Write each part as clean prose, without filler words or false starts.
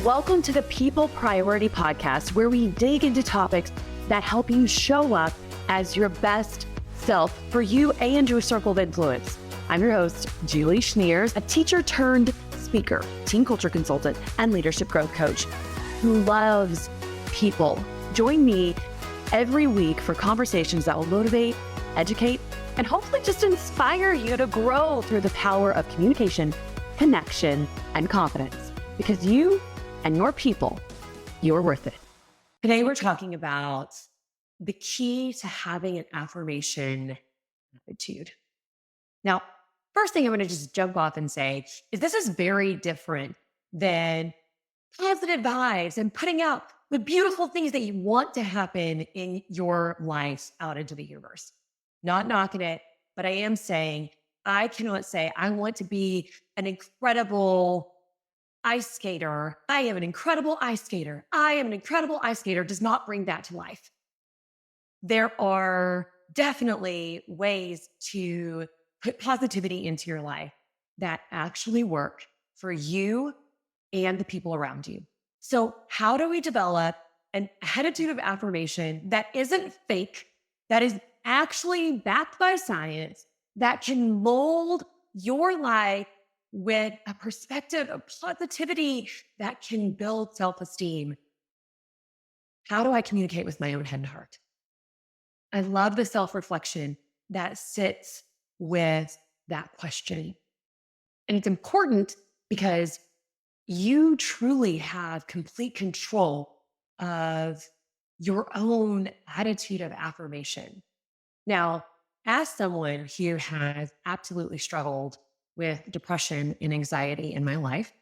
Welcome to the People Priority Podcast, where we dig into topics that help you show up as your best self for you and your circle of influence. I'm your host, Julie Schneers, a teacher turned speaker, team culture consultant, and leadership growth coach who loves people. Join me every week for conversations that will motivate, educate, and hopefully just inspire you to grow through the power of communication, connection, and confidence. Because you and your people, you're worth it. Today, we're talking about the key to having an affirmation attitude. Now, first thing I'm going to just jump off and say is this is very different than positive vibes and putting out the beautiful things that you want to happen in your life out into the universe. Not knocking it, but I am saying I cannot say I want to be an incredible ice skater. I am an incredible ice skater. I am an incredible ice skater does not bring that to life. There are definitely ways to put positivity into your life that actually work for you and the people around you. So how do we develop an attitude of affirmation that isn't fake, that is actually backed by science, that can mold your life with a perspective of positivity that can build self-esteem? How do I communicate with my own head and heart? I love the self-reflection that sits with that question. And it's important because you truly have complete control of your own attitude of affirmation. Now, as someone who has absolutely struggled with depression and anxiety in my life,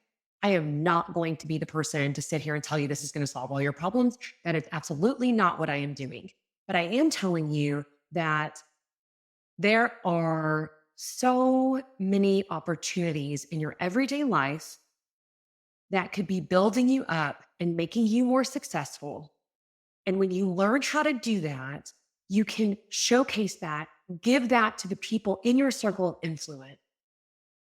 I am not going to be the person to sit here and tell you this is going to solve all your problems. That is absolutely not what I am doing. But I am telling you that there are so many opportunities in your everyday life that could be building you up and making you more successful. And when you learn how to do that, you can showcase that, give that to the people in your circle of influence,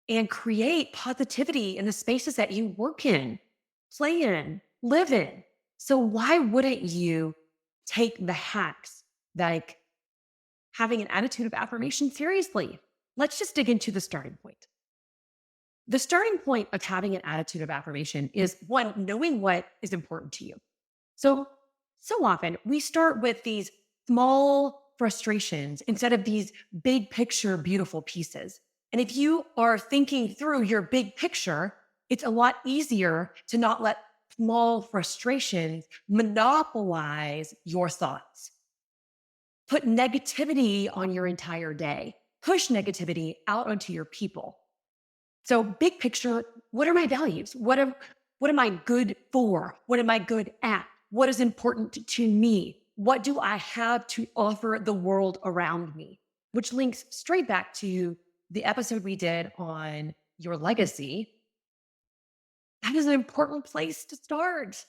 and create positivity in the spaces that you work in, play in, live in. So why wouldn't you take the hacks like having an attitude of affirmation seriously? Let's just dig into the starting point. The starting point of having an attitude of affirmation is one, knowing what is important to you. So often we start with these small frustrations instead of these big picture, beautiful pieces. And if you are thinking through your big picture, it's a lot easier to not let small frustrations monopolize your thoughts. Put negativity on your entire day. Push negativity out onto your people. So big picture, what are my values? What am I good for? What am I good at? What is important to me? What do I have to offer the world around me? Which links straight back to the episode we did on your legacy. That is an important place to start.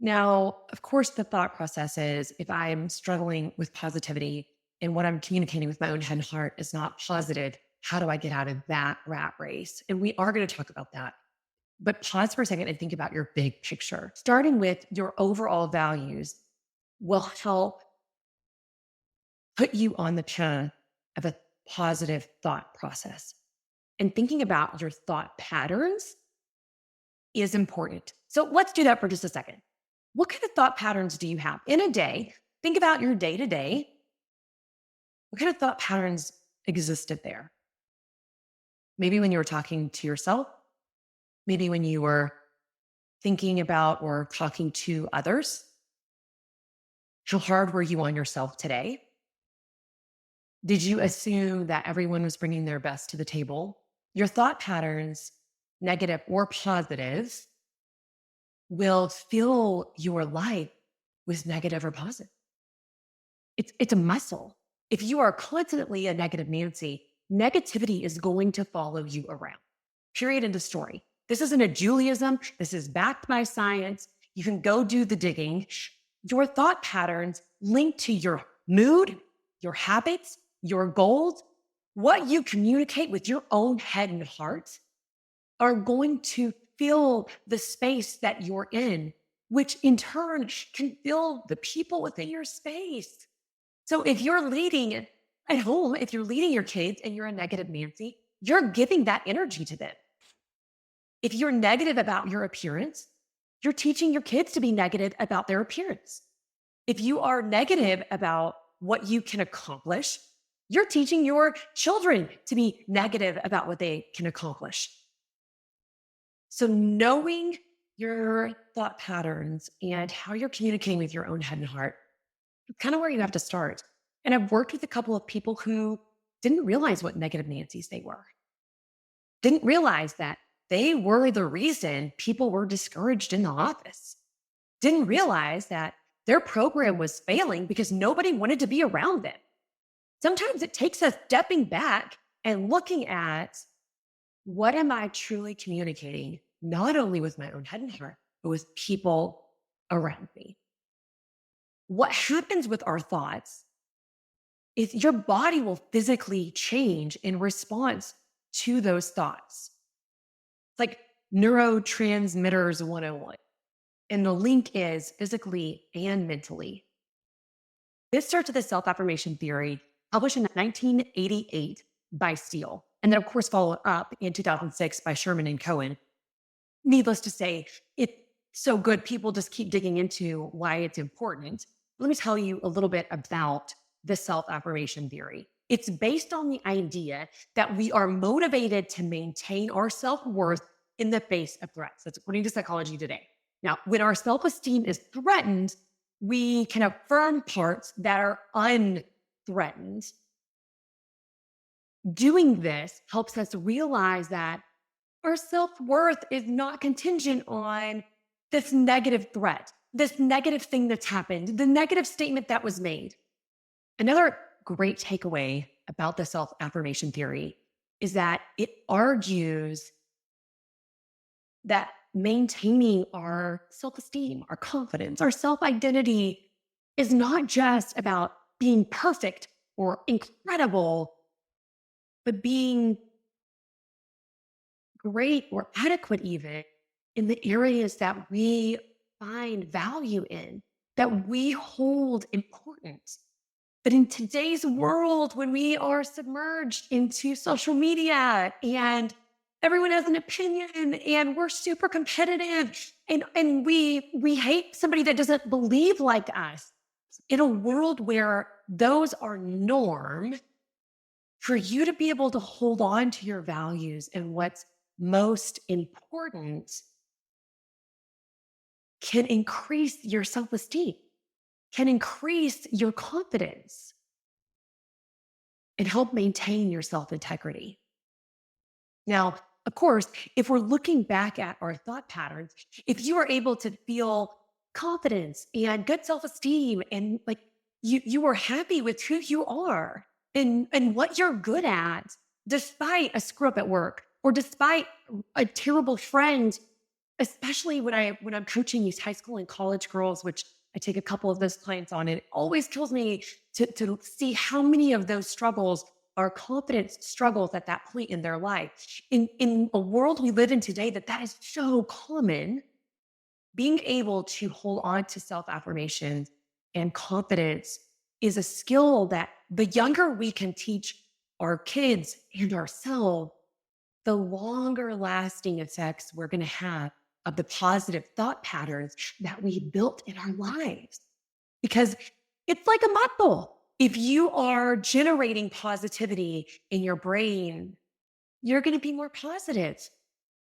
Now, of course, the thought process is if I'm struggling with positivity and what I'm communicating with my own head and heart is not positive, how do I get out of that rat race? And we are going to talk about that. But pause for a second and think about your big picture. Starting with your overall values will help put you on the path of a positive thought process. And thinking about your thought patterns is important. So let's do that for just a second. What kind of thought patterns do you have in a day? Think about your day to day. What kind of thought patterns existed there? Maybe when you were talking to yourself, maybe when you were thinking about or talking to others. How hard were you on yourself today? Did you assume that everyone was bringing their best to the table? Your thought patterns, negative or positive, will fill your life with negative or positive. It's a muscle. If you are constantly a negative Nancy, negativity is going to follow you around. Period. End of story. This isn't a Judaism. This is backed by science. You can go do the digging. Your thought patterns link to your mood, your habits, your goals, what you communicate with your own head and heart are going to fill the space that you're in, which in turn can fill the people within your space. So if you're leading at home, if you're leading your kids and you're a negative Nancy, you're giving that energy to them. If you're negative about your appearance, you're teaching your kids to be negative about their appearance. If you are negative about what you can accomplish, you're teaching your children to be negative about what they can accomplish. So knowing your thought patterns and how you're communicating with your own head and heart, it's kind of where you have to start. And I've worked with a couple of people who didn't realize what negative Nancy's they were, didn't realize that they were the reason people were discouraged in the office, didn't realize that their program was failing because nobody wanted to be around them. Sometimes it takes us stepping back and looking at what am I truly communicating, not only with my own head and heart, but with people around me. What happens with our thoughts is your body will physically change in response to those thoughts. It's like neurotransmitters 101. And the link is physically and mentally. This starts with the self-affirmation theory published in 1988 by Steele. And then, of course, followed up in 2006 by Sherman and Cohen. Needless to say, it's so good. People just keep digging into why it's important. Let me tell you a little bit about the self-affirmation theory. It's based on the idea that we are motivated to maintain our self-worth in the face of threats. That's according to Psychology Today. Now, when our self-esteem is threatened, we can affirm parts that are unthreatened. Doing this helps us realize that our self-worth is not contingent on this negative threat, this negative thing that's happened, the negative statement that was made. Another great takeaway about the self-affirmation theory is that it argues that maintaining our self-esteem, our confidence, our self-identity is not just about being perfect or incredible, but being great or adequate even in the areas that we find value in, that we hold important. But in today's world, when we are submerged into social media and everyone has an opinion and we're super competitive and we hate somebody that doesn't believe like us, in a world where those are norm, for you to be able to hold on to your values and what's most important can increase your self-esteem, can increase your confidence, and help maintain your self-integrity. Now, of course, if we're looking back at our thought patterns, if you are able to feel confidence and good self-esteem and like you are happy with who you are and what you're good at, despite a screw up at work or despite a terrible friend, especially when I'm coaching these high school and college girls, which I take a couple of those clients on, and it always kills me to see how many of those struggles are confidence struggles at that point in their life. In a world we live in today that is so common, being able to hold on to self-affirmation and confidence is a skill that the younger we can teach our kids and ourselves, the longer lasting effects we're going to have of the positive thought patterns that we built in our lives. Because it's like a muscle. If you are generating positivity in your brain, you're going to be more positive.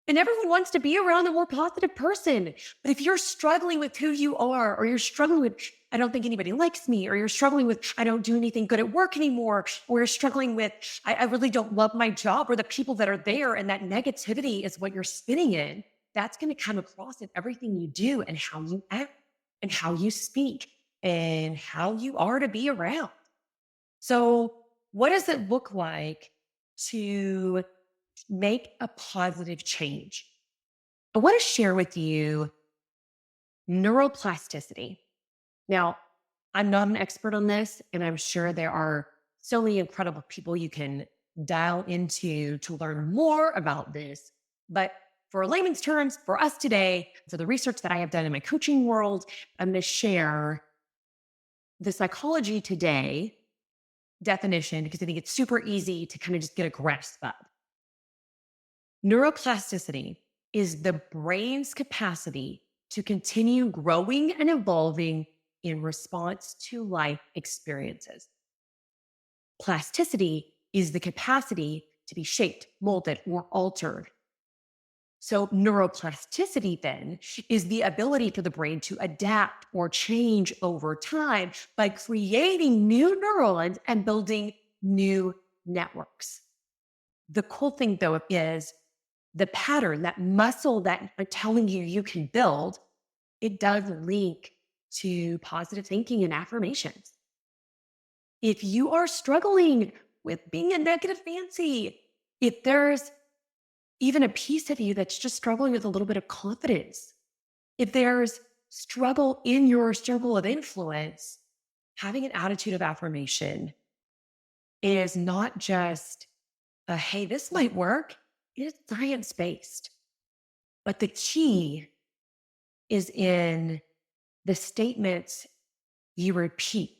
And everyone wants to be around a more positive person. But if you're struggling with who you are, or you're struggling with, I don't think anybody likes me, or you're struggling with, I don't do anything good at work anymore, or you're struggling with, I really don't love my job or the people that are there, and that negativity is what you're spinning in, that's going to come across in everything you do and how you act and how you speak and how you are to be around. So what does it look like to make a positive change? I want to share with you neuroplasticity. Now, I'm not an expert on this, and I'm sure there are so many incredible people you can dial into to learn more about this. But for layman's terms, for us today, for the research that I have done in my coaching world, I'm going to share the psychology today definition because I think it's super easy to kind of just get a grasp of. Neuroplasticity is the brain's capacity to continue growing and evolving in response to life experiences. Plasticity is the capacity to be shaped, molded, or altered. So neuroplasticity then is the ability for the brain to adapt or change over time by creating new neurons and building new networks. The cool thing though is the pattern, that muscle that I'm telling you you can build, it does link to positive thinking and affirmations. If you are struggling with being a negative Nancy, if there's even a piece of you that's just struggling with a little bit of confidence, if there's struggle in your circle of influence, having an attitude of affirmation is not just a, hey, this might work. It is science-based. But the key is in the statements you repeat,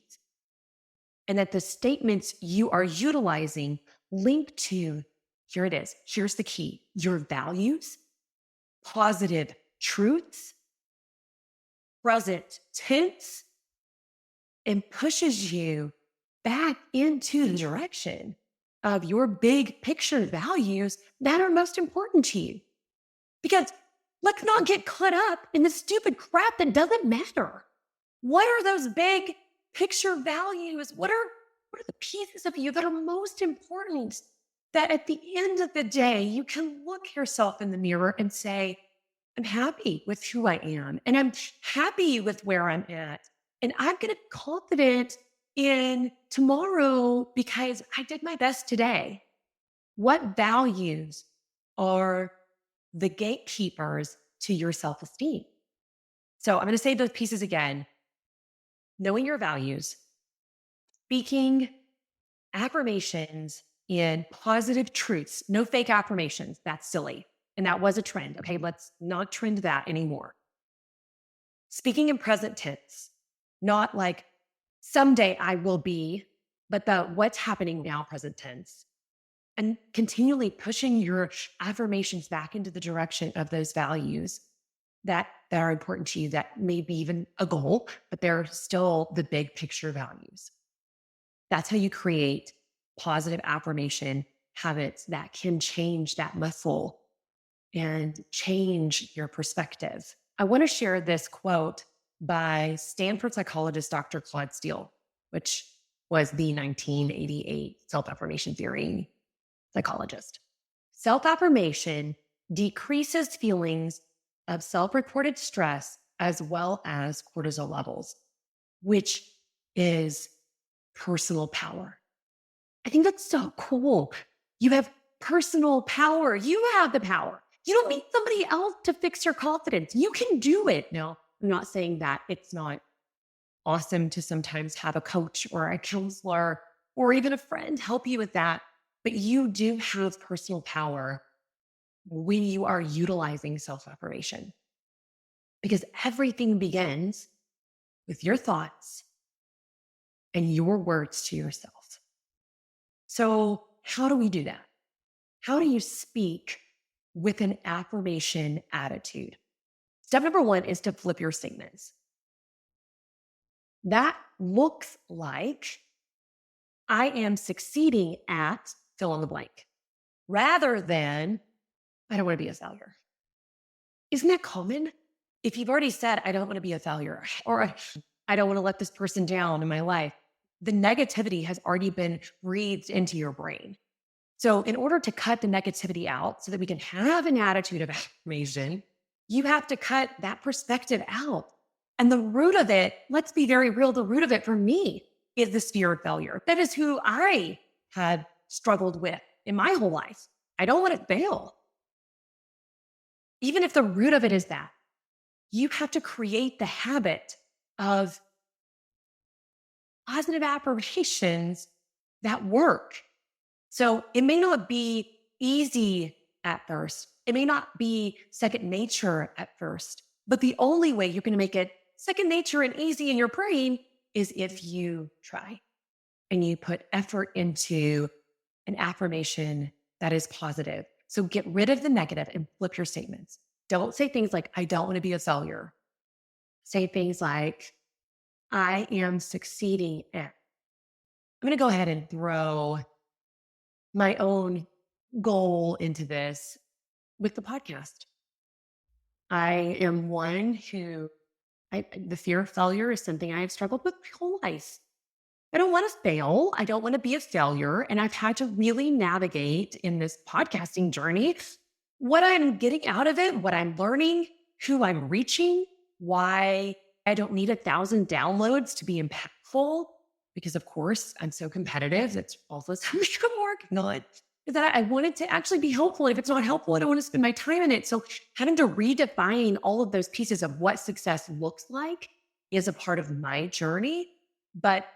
and that the statements you are utilizing link to, here it is, here's the key, your values, positive truths, present tense, and pushes you back into the direction of your big picture values that are most important to you. Because let's not get caught up in the stupid crap that doesn't matter. What are those big picture values? What are the pieces of you that are most important, that at the end of the day, you can look yourself in the mirror and say, I'm happy with who I am, and I'm happy with where I'm at. And I'm going to be confident in tomorrow because I did my best today. What values are the gatekeepers to your self-esteem? So I'm going to say those pieces again. Knowing your values, speaking affirmations in positive truths, no fake affirmations. That's silly. And that was a trend. Okay, let's not trend that anymore. Speaking in present tense, not like someday I will be, but the what's happening now present tense. And continually pushing your affirmations back into the direction of those values that are important to you, that may be even a goal, but they're still the big picture values. That's how you create positive affirmation habits that can change that muscle and change your perspective. I want to share this quote by Stanford psychologist Dr. Claude Steele, which was the 1988 self-affirmation theory psychologist. Self-affirmation decreases feelings of self-reported stress as well as cortisol levels, which is personal power. I think that's so cool. You have personal power. You have the power. You don't need somebody else to fix your confidence. You can do it. No, I'm not saying that it's not awesome to sometimes have a coach or a counselor or even a friend help you with that. But you do have personal power when you are utilizing self-affirmation, because everything begins with your thoughts and your words to yourself. So how do we do that? How do you speak with an affirmation attitude? Step number one is to flip your statements. That looks like I am succeeding at fill in the blank, rather than I don't want to be a failure. Isn't that common? If you've already said, I don't want to be a failure, or I don't want to let this person down in my life, the negativity has already been breathed into your brain. So in order to cut the negativity out so that we can have an attitude of affirmation, you have to cut that perspective out. And the root of it, let's be very real, the root of it for me is this fear of failure. That is who I had struggled with in my whole life. I don't want to fail. Even if the root of it is that, you have to create the habit of positive affirmations that work. So it may not be easy at first. It may not be second nature at first, but the only way you're going to make it second nature and easy in your brain is if you try and you put effort into an affirmation that is positive. So get rid of the negative and flip your statements. Don't say things like, I don't want to be a failure. Say things like, I am succeeding at. I'm going to go ahead and throw my own goal into this with the podcast. I am one who, the fear of failure is something I have struggled with my whole life. I don't want to fail. I don't want to be a failure. And I've had to really navigate in this podcasting journey what I'm getting out of it, what I'm learning, who I'm reaching, why I don't need 1,000 downloads to be impactful. Because of course, I'm so competitive. That's also something I'm working on. That I wanted to actually be helpful. And if it's not helpful, I don't want to spend my time in it. So having to redefine all of those pieces of what success looks like is a part of my journey. But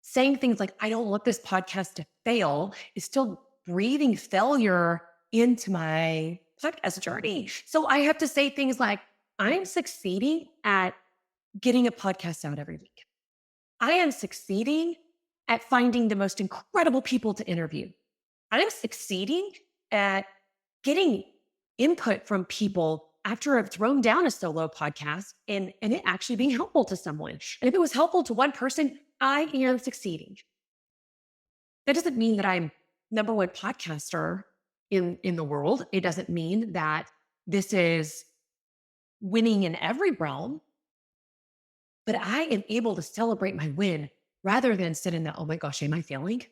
saying things like, I don't want this podcast to fail is still breathing failure into my podcast journey. So I have to say things like, I'm succeeding at getting a podcast out every week. I am succeeding at finding the most incredible people to interview. I'm succeeding at getting input from people after I've thrown down a solo podcast and it actually being helpful to someone. And if it was helpful to one person, I am succeeding. That doesn't mean that I'm number one podcaster in the world. It doesn't mean that this is winning in every realm. But I am able to celebrate my win rather than sit in the, oh my gosh, am I failing?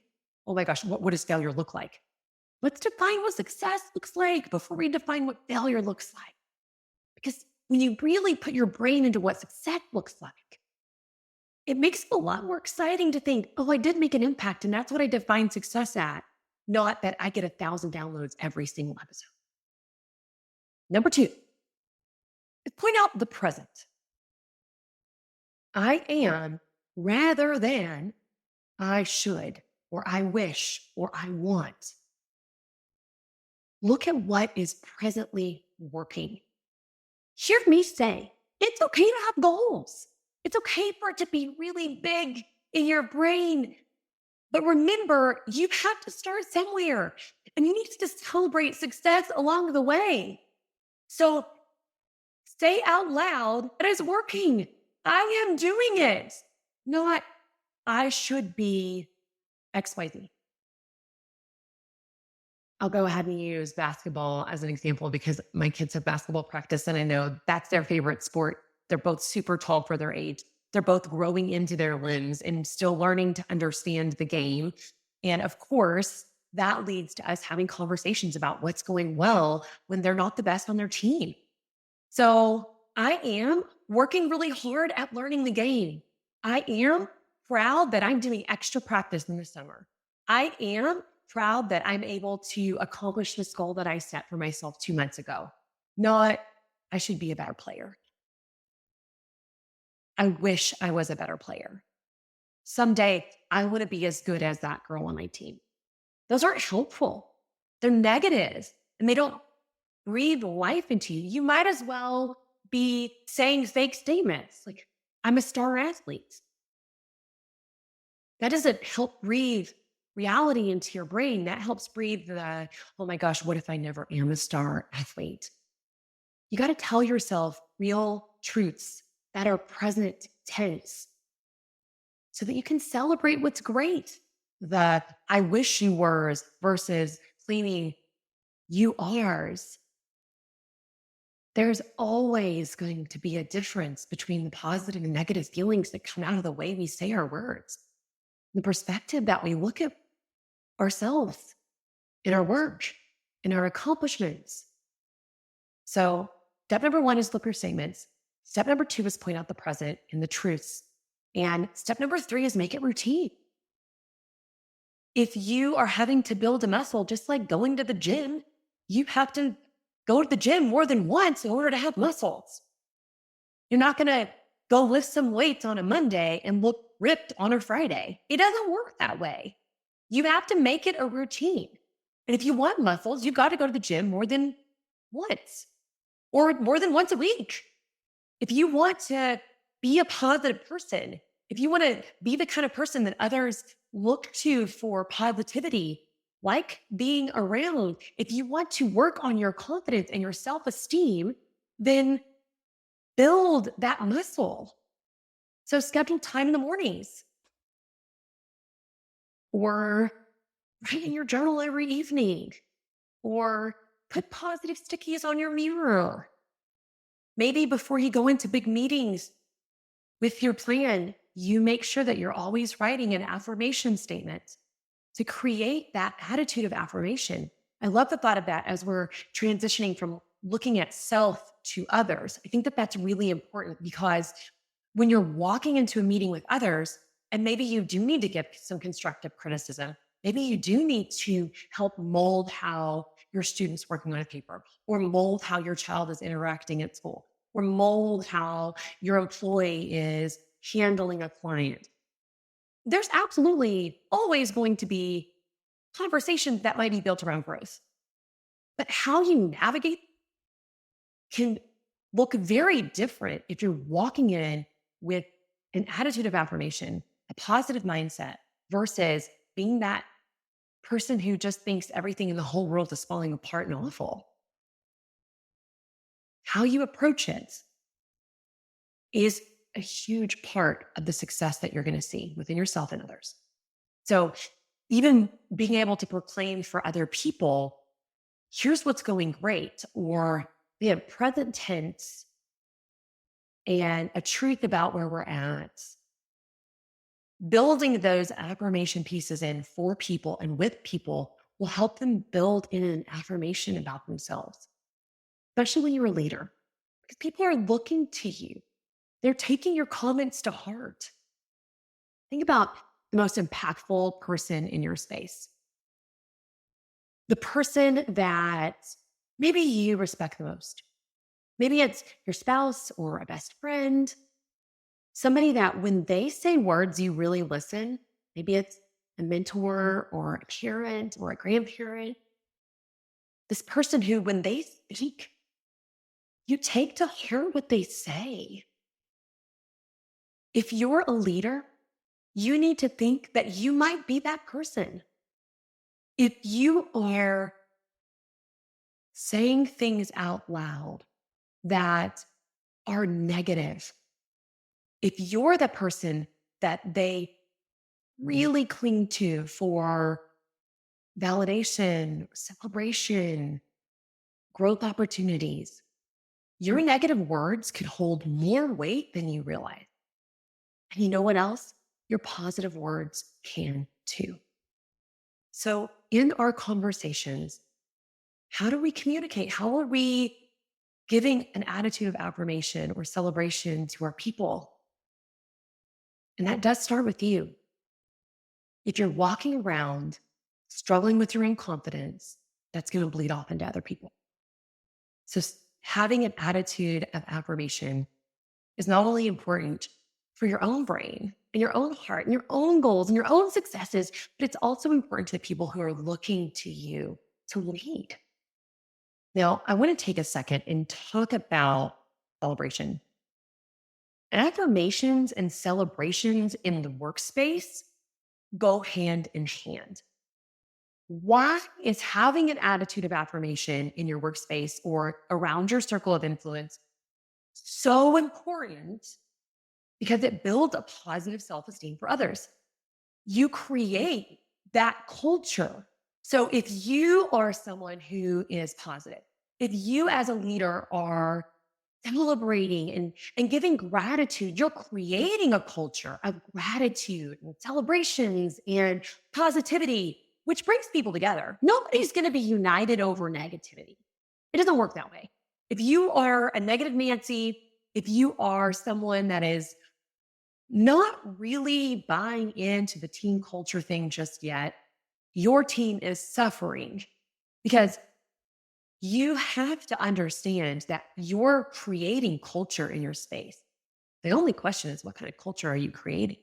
Oh my gosh, what does failure look like? Let's define what success looks like before we define what failure looks like. Because when you really put your brain into what success looks like, it makes it a lot more exciting to think, oh, I did make an impact. And that's what I define success at, not that I get 1,000 downloads every single episode. Number 2, is point out the present. I am rather than I should, or I wish, or I want. Look at what is presently working. Hear me say, it's okay to have goals. It's okay for it to be really big in your brain. But remember, you have to start somewhere and you need to celebrate success along the way. So say out loud, it is working. I am doing it. Not, I should be XYZ. I'll go ahead and use basketball as an example because my kids have basketball practice and I know that's their favorite sport. They're both super tall for their age. They're both growing into their limbs and still learning to understand the game. And of course, that leads to us having conversations about what's going well when they're not the best on their team. So I am working really hard at learning the game. I am proud that I'm doing extra practice in the summer. I am proud that I'm able to accomplish this goal that I set for myself 2 months ago. Not, I should be a better player. I wish I was a better player. Someday, I want to be as good as that girl on my team. Those aren't helpful. They're negative and they don't breathe life into you. You might as well be saying fake statements like, I'm a star athlete. That doesn't help breathe reality into your brain. That helps breathe the, oh my gosh, what if I never am a star athlete? You got to tell yourself real truths that are present tense so that you can celebrate what's great. The I wish you were versus claiming you are's. There's always going to be a difference between the positive and negative feelings that come out of the way we say our words, the perspective that we look at ourselves in our work, in our accomplishments. So step number 1 is flip your statements. Step number 2 is point out the present and the truths. And step number 3 is make it routine. If you are having to build a muscle, just like going to the gym, you have to go to the gym more than once in order to have muscles. You're not going to go lift some weights on a Monday and look ripped on a Friday. It doesn't work that way. You have to make it a routine. And if you want muscles, you've got to go to the gym more than once or more than once a week. If you want to be a positive person, if you want to be the kind of person that others look to for positivity, like being around, if you want to work on your confidence and your self esteem, then build that muscle. So schedule time in the mornings or write in your journal every evening or put positive stickies on your mirror. Maybe before you go into big meetings with your plan, you make sure that you're always writing an affirmation statement to create that attitude of affirmation. I love the thought of that as we're transitioning from looking at self to others. I think that that's really important because when you're walking into a meeting with others, and maybe you do need to give some constructive criticism, maybe you do need to help mold how your student's working on a paper, or mold how your child is interacting at school, or mold how your employee is handling a client. There's absolutely always going to be conversations that might be built around growth. But how you navigate can look very different if you're walking in with an attitude of affirmation, a positive mindset, versus being that person who just thinks everything in the whole world is falling apart and awful. How you approach it is a huge part of the success that you're going to see within yourself and others. So, even being able to proclaim for other people, here's what's going great, or they have present tense and a truth about where we're at. Building those affirmation pieces in for people and with people will help them build in an affirmation about themselves, especially when you're a leader, because people are looking to you. They're taking your comments to heart. Think about the most impactful person in your space, the person that maybe you respect the most. Maybe it's your spouse or a best friend, somebody that when they say words, you really listen. Maybe it's a mentor or a parent or a grandparent. This person who, when they speak, you take to heart what they say. If you're a leader, you need to think that you might be that person. If you are saying things out loud that are negative, if you're the person that they really cling to for validation, celebration, growth opportunities, your negative words could hold more weight than you realize. And you know what else? Your positive words can too. So, in our conversations, how do we communicate? How are we giving an attitude of affirmation or celebration to our people? And that does start with you. If you're walking around struggling with your own confidence, that's going to bleed off into other people. So, having an attitude of affirmation is not only important for your own brain and your own heart and your own goals and your own successes, but it's also important to the people who are looking to you to lead. Now, I want to take a second and talk about celebration. Affirmations and celebrations in the workspace go hand in hand. Why is having an attitude of affirmation in your workspace or around your circle of influence so important? Because it builds a positive self-esteem for others. You create that culture. So if you are someone who is positive, if you as a leader are celebrating and giving gratitude, you're creating a culture of gratitude and celebrations and positivity, which brings people together. Nobody's going to be united over negativity. It doesn't work that way. If you are a negative Nancy, if you are someone that is not really buying into the team culture thing just yet, your team is suffering because you have to understand that you're creating culture in your space. The only question is, what kind of culture are you creating?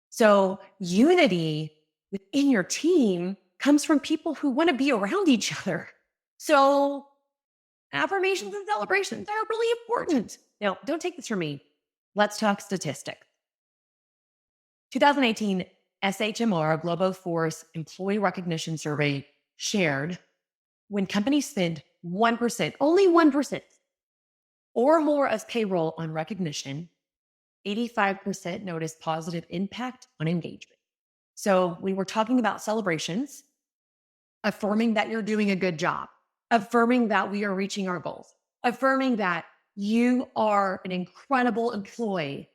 So unity within your team comes from people who want to be around each other. So Affirmations and celebrations, they're really important. Now, don't take this from me. Let's talk statistics. 2018 SHMR Global Force Employee Recognition Survey shared when companies spend 1%, only 1% or more as payroll on recognition, 85% notice positive impact on engagement. So we were talking about celebrations, affirming that you're doing a good job, affirming that we are reaching our goals, affirming that you are an incredible employee.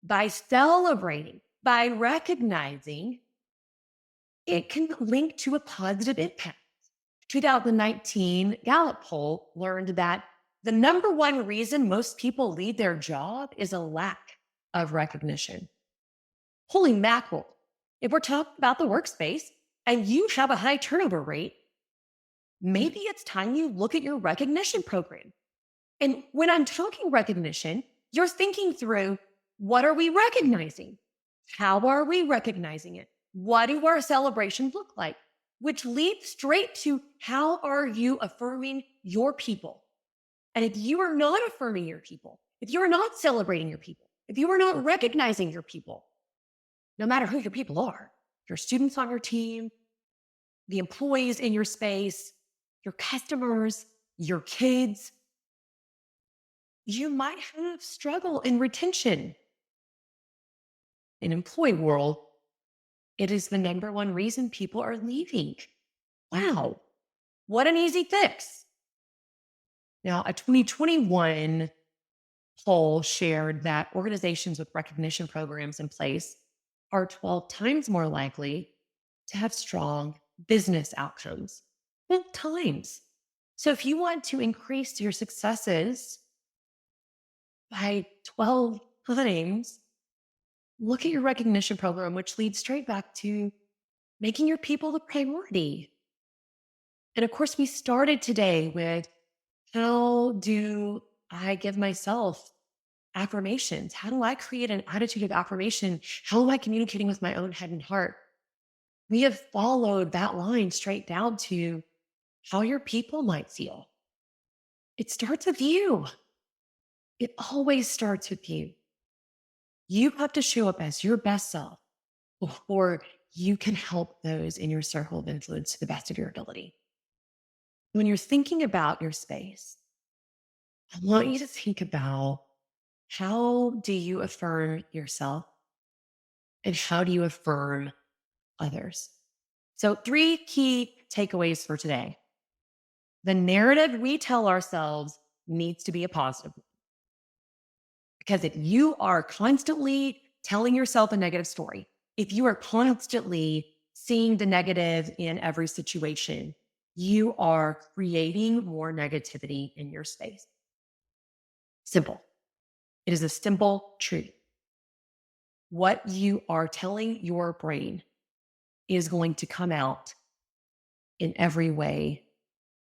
By celebrating, by recognizing, it can link to a positive impact. 2019 Gallup poll learned that the number one reason most people leave their job is a lack of recognition. Holy mackerel. If we're talking about the workspace and you have a high turnover rate, maybe it's time you look at your recognition program. And when I'm talking recognition, you're thinking through, what are we recognizing? How are we recognizing it? What do our celebrations look like? Which leads straight to, how are you affirming your people? And if you are not affirming your people, if you are not celebrating your people, if you are not recognizing your people, no matter who your people are, your students on your team, the employees in your space, your customers, your kids, you might have struggle in retention. In employee world, it is the number one reason people are leaving. Wow, what an easy fix. Now, a 2021 poll shared that organizations with recognition programs in place are 12 times more likely to have strong business outcomes. 12 times. So if you want to increase your successes by 12 times, look at your recognition program, which leads straight back to making your people the priority. And of course, we started today with, how do I give myself affirmations? How do I create an attitude of affirmation? How am I communicating with my own head and heart? We have followed that line straight down to how your people might feel. It starts with you. It always starts with you. You have to show up as your best self before you can help those in your circle of influence to the best of your ability. When you're thinking about your space, I want you to think about, how do you affirm yourself and how do you affirm others? So 3 key takeaways for today. The narrative we tell ourselves needs to be a positive one. Because if you are constantly telling yourself a negative story, if you are constantly seeing the negative in every situation, you are creating more negativity in your space. Simple. It is a simple truth. What you are telling your brain is going to come out in every way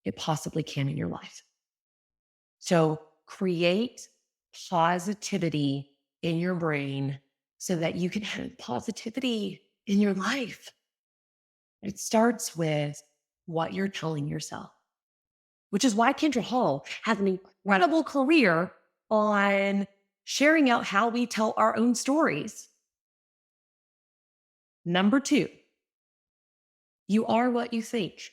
it possibly can in your life. So create positivity in your brain so that you can have positivity in your life. It starts with what you're telling yourself, which is why Kendra Hall has an incredible career on sharing out how we tell our own stories. Number 2, you are what you think.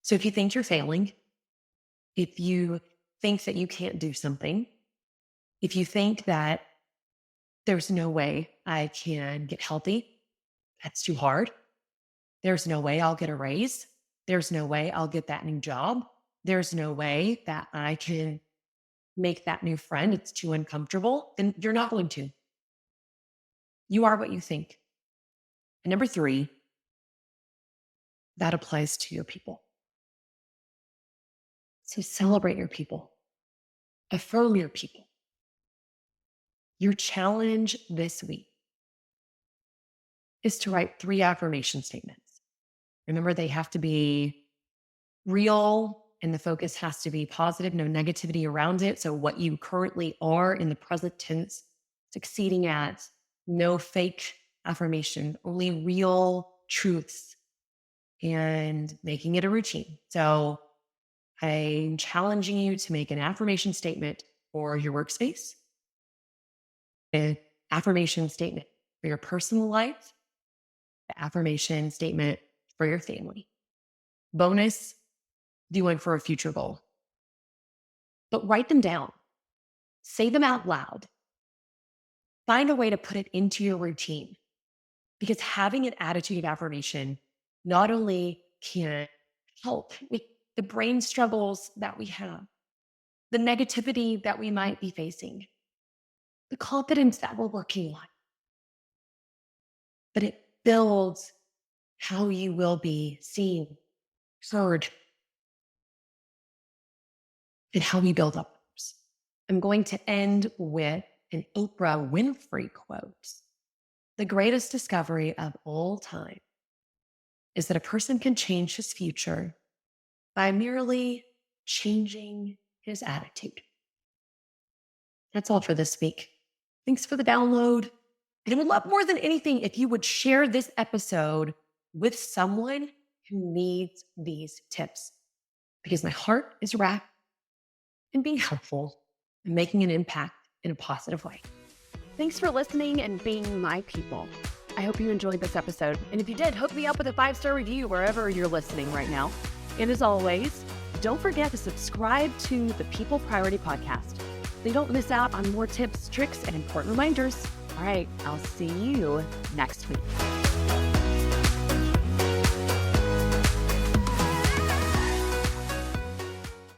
So if you think you're failing, if you think that you can't do something, if you think that there's no way I can get healthy, that's too hard. There's no way I'll get a raise. There's no way I'll get that new job. There's no way that I can make that new friend. It's too uncomfortable. Then you're not going to. You are what you think. And number 3, that applies to your people. So celebrate your people. Affirm your people. Your challenge this week is to write 3 affirmation statements. Remember, they have to be real and the focus has to be positive, no negativity around it. So what you currently are in the present tense, succeeding at, no fake affirmation, only real truths, and making it a routine. So I'm challenging you to make an affirmation statement for your workspace, an affirmation statement for your personal life, the affirmation statement for your family. Bonus, do one for a future goal. But write them down, say them out loud, find a way to put it into your routine. Because having an attitude of affirmation not only can help with the brain struggles that we have, the negativity that we might be facing, the confidence that we're working on, but it builds how you will be seen, heard, and how we build up others. I'm going to end with an Oprah Winfrey quote. The greatest discovery of all time is that a person can change his future by merely changing his attitude. That's all for this week. Thanks for the download. And I would love more than anything if you would share this episode with someone who needs these tips, because my heart is wrapped in being helpful and making an impact in a positive way. Thanks for listening and being my people. I hope you enjoyed this episode. And if you did, hook me up with a 5-star review wherever you're listening right now. And as always, don't forget to subscribe to the People Priority Podcast so you don't miss out on more tips, tricks, and important reminders. All right, I'll see you next week.